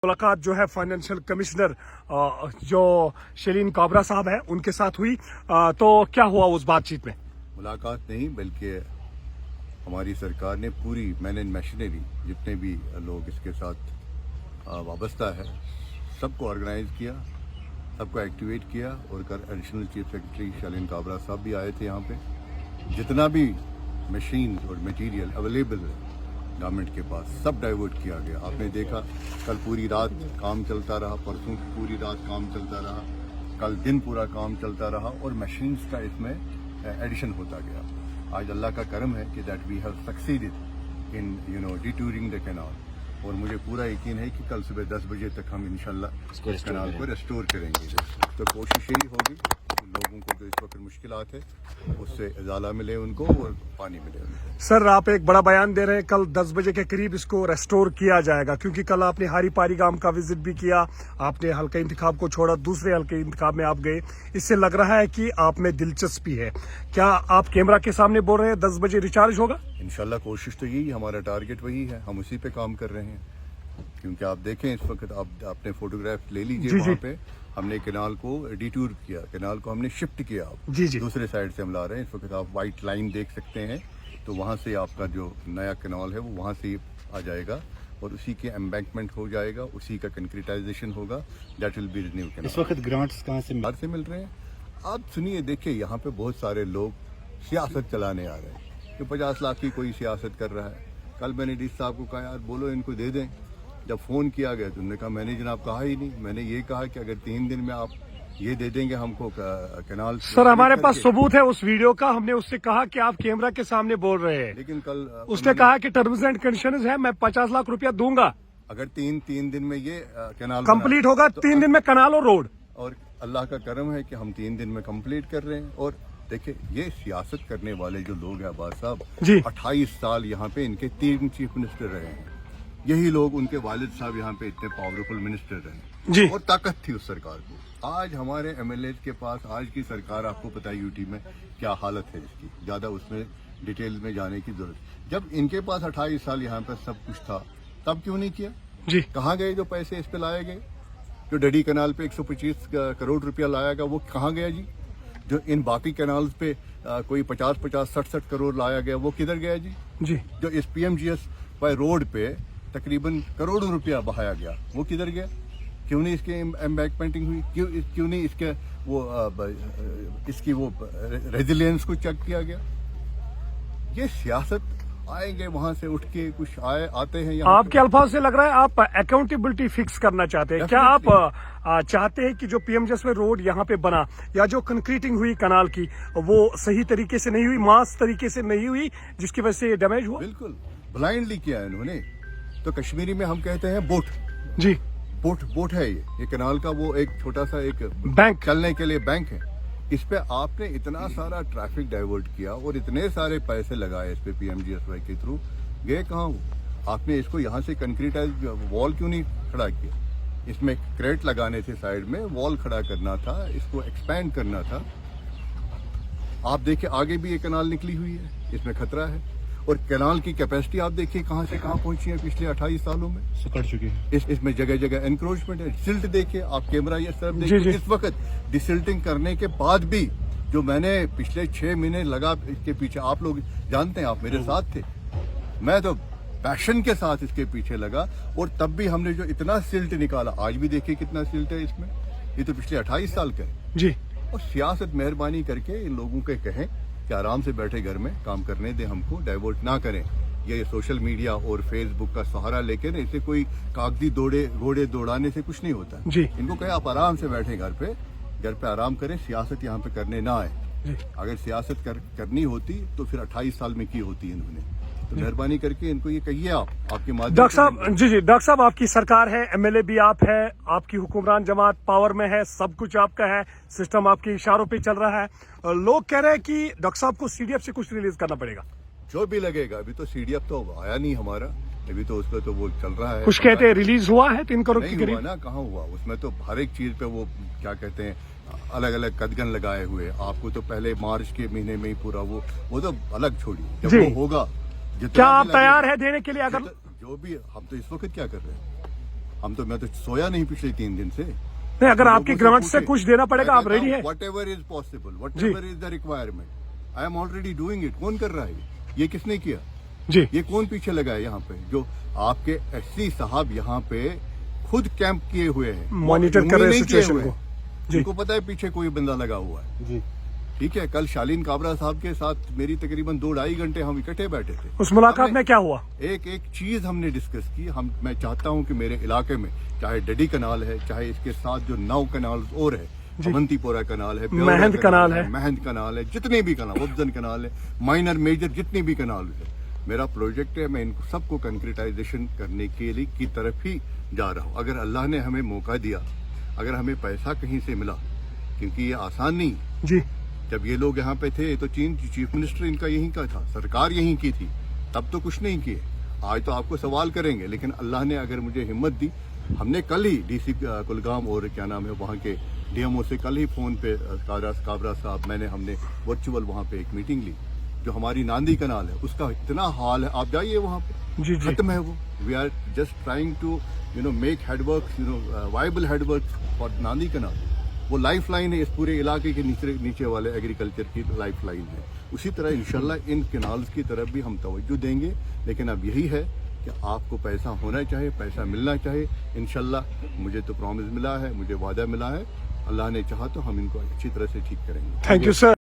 मुलाकात जो है फाइनेंशियल कमिश्नर जो शलीन काबरा साहब है उनके साथ हुई, तो क्या हुआ उस बातचीत में? मुलाकात नहीं बल्कि हमारी सरकार ने पूरी मैन एंड मशीनरी जितने भी लोग इसके साथ वाबस्ता है सबको ऑर्गेनाइज किया, सबको एक्टिवेट किया और additional chief secretary Shaleen Kabra साहब भी आए थे यहाँ पे। जितना भी मशीन और मटेरियल अवेलेबल है गवर्नमेंट के पास सब डाइवर्ट किया गया। आपने देखा कल पूरी रात काम चलता रहा, परसों पूरी रात काम चलता रहा, कल दिन पूरा काम चलता रहा और मशीन्स का इसमें एडिशन होता गया। आज अल्लाह का करम है कि that we have succeeded in detouring the canal और मुझे पूरा यकीन है कि कल सुबह 10 बजे तक हम इंशाल्लाह इस कैनाल को रेस्टोर करेंगे। तो कोशिश यही होगी कि लोगों को जो इस वक्त मुश्किलात है उससे इजाला मिले उनको और पानी मिले उनको। सर, आप एक बड़ा बयान दे रहे हैं, कल 10 बजे के करीब इसको रेस्टोर किया जाएगा, क्योंकि कल आपने हारी पारी गांव का विजिट भी किया, आपने हल्के इंतखाब को छोड़ा, दूसरे हल्के इंतखाब में आप गए। इससे लग रहा है कि आप में दिलचस्पी है। क्या आप कैमरा के सामने बोल रहे हैं 10 बजे रिचार्ज होगा? इंशाल्लाह कोशिश तो यही, हमारा टारगेट वही है, हम उसी पे काम कर रहे हैं। क्योंकि आप देखें इस वक्त आपने फोटोग्राफ ले लीजिए, वहाँ पे हमने कैनाल को डिटूर किया, कैनाल को हमने शिफ्ट किया, दूसरे साइड से हम ला रहे हैं। इस वक्त आप व्हाइट लाइन देख सकते हैं, तो वहाँ से आपका जो नया कैनाल है वो वहाँ से आ जाएगा और उसी के एम्बैंकमेंट हो जाएगा, उसी का कंक्रीटाइजेशन होगा। That will be new canal. इस वक्त ग्रांट्स कहाँ से मिल रहे हैं? आप सुनिए, देखिए यहाँ पे बहुत सारे लोग सियासत चलाने आ रहे हैं कि 50 लाख की कोई सियासत कर रहा है। कल मैंने डी साहब को कहा यार बोलो इनको दे दें, जब फोन किया गया तो उन्होंने कहा मैंने जनाब कहा ही नहीं, मैंने ये कहा कि अगर 3 दिन में आप ये दे देंगे हमको कैनाल। सर, हमारे पास सबूत है उस वीडियो का, हमने उससे कहा कि आप कैमरा के सामने बोल रहे हैं, लेकिन कल उसने कहा कि टर्म्स एंड कंडीशंस है, मैं 50 लाख रुपया दूंगा अगर तीन दिन में ये कैनाल कंप्लीट होगा। तो 3 दिन में कैनाल और रोड, और अल्लाह का करम है कि हम 3 दिन में कंप्लीट कर रहे हैं। और देखिए ये सियासत करने वाले जो लोग हैं अब्बास साहब, 28 साल यहाँ पे इनके 3 चीफ मिनिस्टर रहे हैं। यही लोग, उनके वालिद साहब यहाँ पे इतने पावरफुल मिनिस्टर रहे और ताकत थी उस सरकार को। आज हमारे एमएलए के पास आज की सरकार, आपको पता है यूटी में क्या हालत है इसकी, ज्यादा उसमें डिटेल में जाने की जरूरत। जब इनके पास 28 साल यहाँ पर सब कुछ था तब क्यों नहीं किया? कहाँ गए जो पैसे इस पे लाए गए? जो डडी कैनाल पे 125 करोड़ रुपया लाया गया वो कहाँ गया जी? जो इन बाकी कैनाल्स पे कोई 50-50, 60-60 करोड़ लाया गया वो किधर गया जी? जो इस PMGS बाय रोड पे तकरीबन करोड़ों रुपया बहाया गया वो किधर गया? क्यों नहीं इसके एम्बैंकमेंटिंग हुई? क्यों नहीं इसके इसकी वो रेजिलियंस को चेक किया गया? ये सियासत आएंगे वहां से उठ के कुछ आते हैं यहाँ। आपके अल्फाज से लग रहा है आप अकाउंटेबिलिटी फिक्स करना चाहते हैं। क्या आप चाहते हैं कि जो PMGS में रोड यहाँ पे बना या जो कंक्रीटिंग हुई कनाल की वो सही तरीके से नहीं हुई, मास तरीके से नहीं हुई, जिसकी वजह से डैमेज हुआ? बिल्कुल ब्लाइंडली किया है इन्होंने। तो कश्मीरी में हम कहते हैं बोट बोट है ये कैनाल का वो एक छोटा सा एक बैंक, चलने के लिए बैंक है। इस पे आपने इतना सारा ट्रैफिक डाइवर्ट किया और इतने सारे पैसे लगाए इस पे PMGSY के थ्रू, गए कहाँ वो? आपने इसको यहाँ से कंक्रीटाइज वॉल क्यों नहीं खड़ा किया? इसमें क्रेट लगाने थे, साइड में वॉल खड़ा करना था, इसको एक्सपैंड करना था। आप देखिए आगे भी ये कैनाल निकली हुई है, इसमें खतरा है। और कैनाल की कैपेसिटी आप देखिए कहाँ से कहाँ पहुंची है पिछले 28 सालों में, सुकड़ चुकी है। इसमें जगह जगह एनक्रोचमेंट है। सिल्ट देखिए आप, कैमरा ये सब देखिए। इस वक्त डिसिल्टिंग करने के बाद भी जो मैंने पिछले 6 महीने लगा इसके पीछे, आप लोग जानते हैं, आप मेरे साथ थे, मैं तो पैशन के साथ इसके पीछे लगा और तब भी हमने जो इतना सिल्ट निकाला, आज भी देखिए कितना सिल्ट है इसमें। ये तो पिछले 28 साल का है और सियासत मेहरबानी करके इन लोगों के कहें कि आराम से बैठे घर में काम करने दें, हमको डाइवर्ट ना करें। ये सोशल मीडिया और फेसबुक का सहारा लेके ना इसे कोई कागजी घोड़े दौड़ाने से कुछ नहीं होता। इनको कहे आप आराम से बैठे घर पे आराम करें, सियासत यहाँ पे करने ना आए। अगर सियासत करनी होती तो फिर 28 साल में की होती इन्होंने। तो मेहरबानी करके इनको ये कहिए आपके माध्यम। डॉक्टर साहब, डॉक्टर साहब, आपकी सरकार है, MLA भी आप है, आपकी हुक्मरान जमात पावर में है, सब कुछ आपका है, सिस्टम आपके इशारों पे चल रहा है। लोग कह रहे हैं कि डॉक्टर साहब को CDF से कुछ रिलीज करना पड़ेगा। जो भी लगेगा, अभी तो CDF तो आया नहीं हमारा, अभी तो उसमें तो वो चल रहा है। कुछ कहते हैं रिलीज हुआ है 3 करोड़ के करीब। ना कहाँ हुआ? उसमें तो हर एक चीज पे वो क्या कहते हैं अलग अलग कदगन लगाए हुए। आपको तो पहले मार्च के महीने में ही पूरा वो तो अलग छोड़िए, जब वो होगा। क्या आप तैयार है देने के लिए? अगर जो भी, हम तो इस वक्त क्या कर रहे हैं, मैं तो सोया नहीं पिछले 3 दिन से। नहीं, अगर आपकी गवर्नमेंट से कुछ देना पड़ेगा, आप रेडी है? Whatever is possible, whatever is the requirement, I am already doing it। कौन कर रहा है ये किसने किया? जी, ये कौन पीछे लगा है यहाँ पे? जो आपके एससी साहब यहाँ पे खुद कैंप किए हुए हैं, मॉनिटर कर रहे हैं सिचुएशन को। जी, उनको पता है पीछे कोई बंदा लगा हुआ है। जी, ठीक है, कल शालीन काबरा साहब के साथ मेरी तकरीबन 2-2.5 घंटे हम इकट्ठे बैठे थे। उस मुलाकात में क्या हुआ? एक चीज हमने डिस्कस की। मैं चाहता हूं कि मेरे इलाके में चाहे डडी कनाल है, चाहे इसके साथ जो 9 कनाल और है, अवंतीपोरा कनाल है, ब्योरा महंद कनाल है, महंद कनाल है, जितने भी कनाल, उब्जन कनाल है, माइनर मेजर जितने भी कनाल है, मेरा प्रोजेक्ट है। मैं इनको सबको कंक्रीटाइजेशन करने के लिए की तरफ ही जा रहा हूँ। अगर अल्लाह ने हमें मौका दिया, अगर हमें पैसा कहीं से मिला, क्योंकि ये आसान नहीं। जी, जब ये लोग यहाँ पे थे तो चीन चीफ मिनिस्टर इनका यहीं का था, सरकार यहीं की थी, तब तो कुछ नहीं किए। आज तो आपको सवाल करेंगे, लेकिन अल्लाह ने अगर मुझे हिम्मत दी, हमने कल ही डीसी कुलगाम और क्या नाम है वहाँ के डीएमओ से कल ही फोन पे काबरा साहब हमने वर्चुअल वहाँ पे एक मीटिंग ली। जो हमारी नांदी कनाल है उसका इतना हाल है, आप जाइए वहाँ पे, जी, जी, खत्म है वो। We are just trying to make headwork viable headwork for Nandi canal. वो लाइफ लाइन है इस पूरे इलाके के नीचे वाले एग्रीकल्चर की लाइफ लाइन है। उसी तरह इंशाल्लाह इन कैनाल्स की तरफ भी हम तवज्जो देंगे, लेकिन अब यही है कि आपको पैसा होना चाहिए, पैसा मिलना चाहिए। इंशाल्लाह मुझे तो प्रॉमिस मिला है, मुझे वादा मिला है, अल्लाह ने चाहा तो हम इनको अच्छी तरह से ठीक करेंगे। Thank you sir.